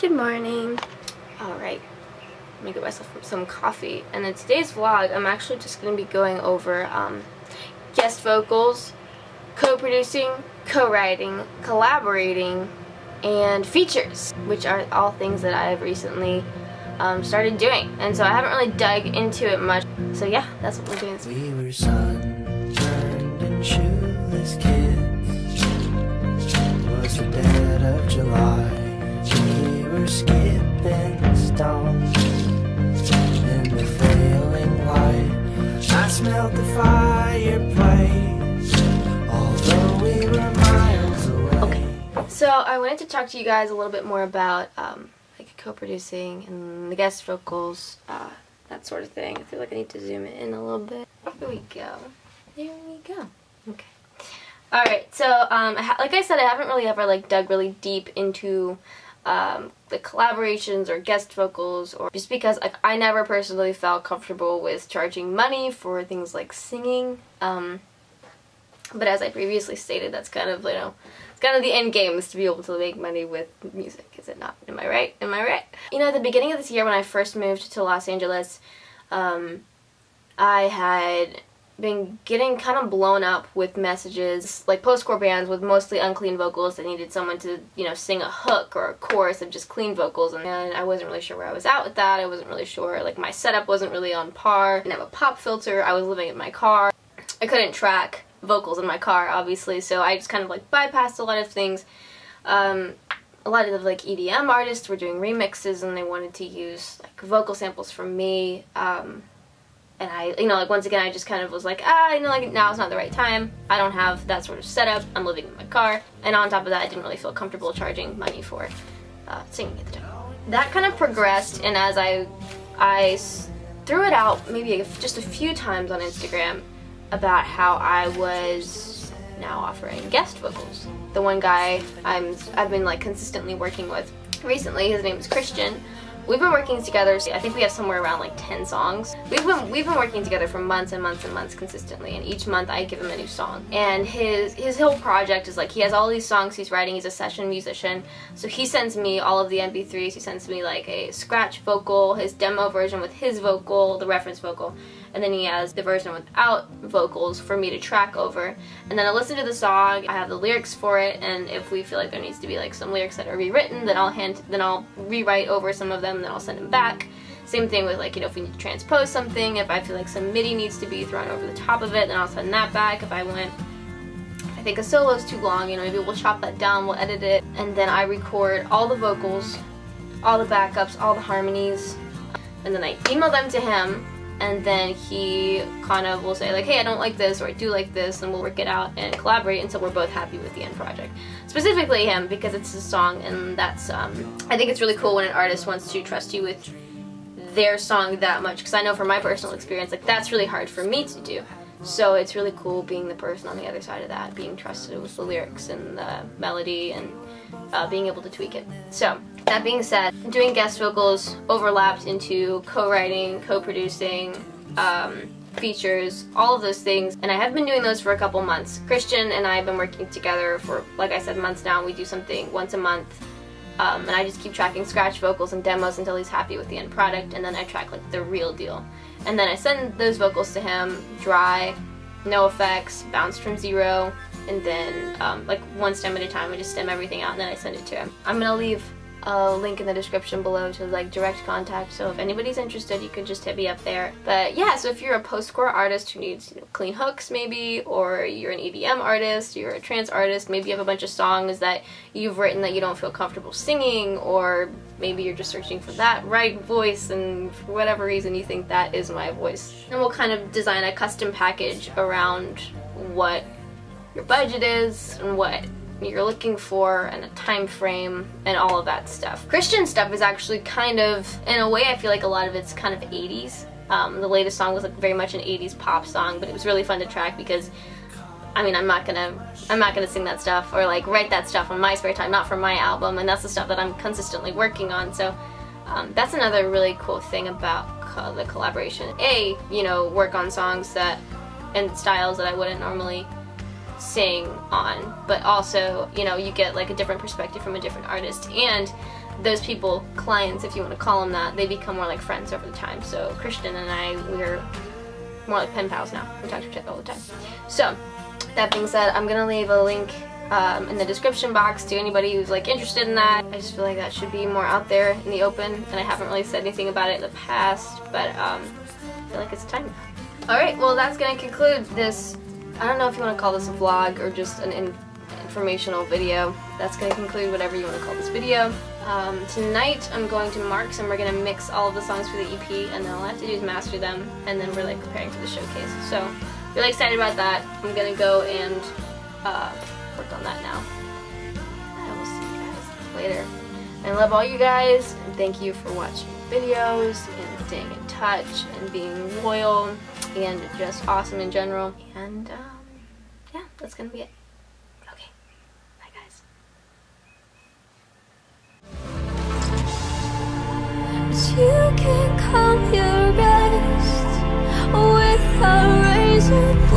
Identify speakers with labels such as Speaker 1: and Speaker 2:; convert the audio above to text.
Speaker 1: Good morning. Alright, let me get myself some coffee. And in today's vlog, I'm actually just going to be going over guest vocals, co-producing, co-writing, collaborating, and features, which are all things that I've recently started doing. And so I haven't really dug into it much. So yeah, that's what we're doing.
Speaker 2: We were sunburned and shoeless kids. It was the dead of July. We were skipping stones in the failing light. I smelled the fireplace, although we were miles away.
Speaker 1: Okay, so I wanted to talk to you guys a little bit more about like co-producing and the guest vocals, that sort of thing. I feel like I need to zoom it in a little bit. Here we go. There we go. Okay. Alright, so like I said, I haven't really ever like dug really deep into the collaborations or guest vocals, or just because like I never personally felt comfortable with charging money for things like singing. But as I previously stated, that's kind of, you know, it's kind of the end game, is to be able to make money with music, is it not? Am I right? Am I right? You know, at the beginning of this year when I first moved to Los Angeles, I had been getting kind of blown up with messages, like post-core bands with mostly unclean vocals that needed someone to, you know, sing a hook or a chorus of just clean vocals, and I wasn't really sure where I was at with that. I wasn't really sure, like my setup wasn't really on par. I didn't have a pop filter. I was living in my car. I couldn't track vocals in my car, obviously, so I just kind of like bypassed a lot of things. A lot of like EDM artists were doing remixes and they wanted to use like vocal samples from me, and I, you know, like once again I just kind of was like, you know, like now it's not the right time. I don't have that sort of setup. I'm living in my car, and on top of that I didn't really feel comfortable charging money for singing at the time. That kind of progressed, and as I threw it out maybe just a few times on Instagram about how I was now offering guest vocals. The one guy I've been like consistently working with recently, his name is Christian. We've been working together, I think we have somewhere around like 10 songs. We've been working together for months and months and months consistently, and each month I give him a new song. And his whole project is like, he has all these songs he's writing. He's a session musician, so he sends me all of the MP3s. He sends me like a scratch vocal, his demo version with his vocal, the reference vocal, and then he has the version without vocals for me to track over. And then I listen to the song, I have the lyrics for it, and if we feel like there needs to be like some lyrics that are rewritten, then I'll rewrite over some of them, then I'll send them back. Same thing with like, you know, if we need to transpose something, if I feel like some MIDI needs to be thrown over the top of it, then I'll send that back. If I think a solo is too long, you know, maybe we'll chop that down, we'll edit it, and then I record all the vocals, all the backups, all the harmonies, and then I email them to him. And then he kind of will say like, hey, I don't like this, or I do like this, and we'll work it out and collaborate until we're both happy with the end project. Specifically him, because it's his song, and that's, I think it's really cool when an artist wants to trust you with their song that much, because I know from my personal experience, like that's really hard for me to do. So it's really cool being the person on the other side of that, being trusted with the lyrics and the melody, and being able to tweak it. So, that being said, doing guest vocals overlapped into co-writing, co-producing, features, all of those things, and I have been doing those for a couple months. Christian and I have been working together for, like I said, months now. We do something once a month, and I just keep tracking scratch vocals and demos until he's happy with the end product, and then I track like the real deal. And then I send those vocals to him, dry, no effects, bounced from 0, and then like one stem at a time, I just stem everything out and then I send it to him. I'm gonna leave a link in the description below to like direct contact, so if anybody's interested you could just hit me up there. But yeah, so if you're a post-core artist who needs, you know, clean hooks maybe, or you're an EDM artist, you're a trance artist, maybe you have a bunch of songs that you've written that you don't feel comfortable singing, or maybe you're just searching for that right voice and for whatever reason you think that is my voice, and we'll kind of design a custom package around what your budget is and what you're looking for and a time frame and all of that stuff. Christian stuff is actually kind of, in a way I feel like a lot of it's kind of 80s. The latest song was like very much an 80s pop song, but it was really fun to track because, I mean, I'm not gonna sing that stuff or like write that stuff on my spare time, not for my album, and that's the stuff that I'm consistently working on. So that's another really cool thing about the collaboration. You know, work on songs that and styles that I wouldn't normally sing on, but also, you know, you get like a different perspective from a different artist, and those people, clients if you want to call them that, they become more like friends over the time. So Christian and I, we're more like pen pals now. We talk to each other all the time. So that being said, I'm gonna leave a link in the description box to anybody who's like interested in that. I just feel like that should be more out there in the open, and I haven't really said anything about it in the past, but I feel like it's time. Alright, well that's gonna conclude this, I don't know if you want to call this a vlog or just an informational video. That's gonna conclude whatever you want to call this video. Tonight I'm going to Mark's and we're gonna mix all of the songs for the EP, and then all I have to do is master them, and then we're like preparing for the showcase. So really excited about that. I'm gonna go and work on that now. I will see you guys later. I love all you guys, and thank you for watching videos and staying in touch and being loyal and just awesome in general. And yeah, that's gonna be it. Okay, bye guys.
Speaker 3: You can calm your rest with a razor.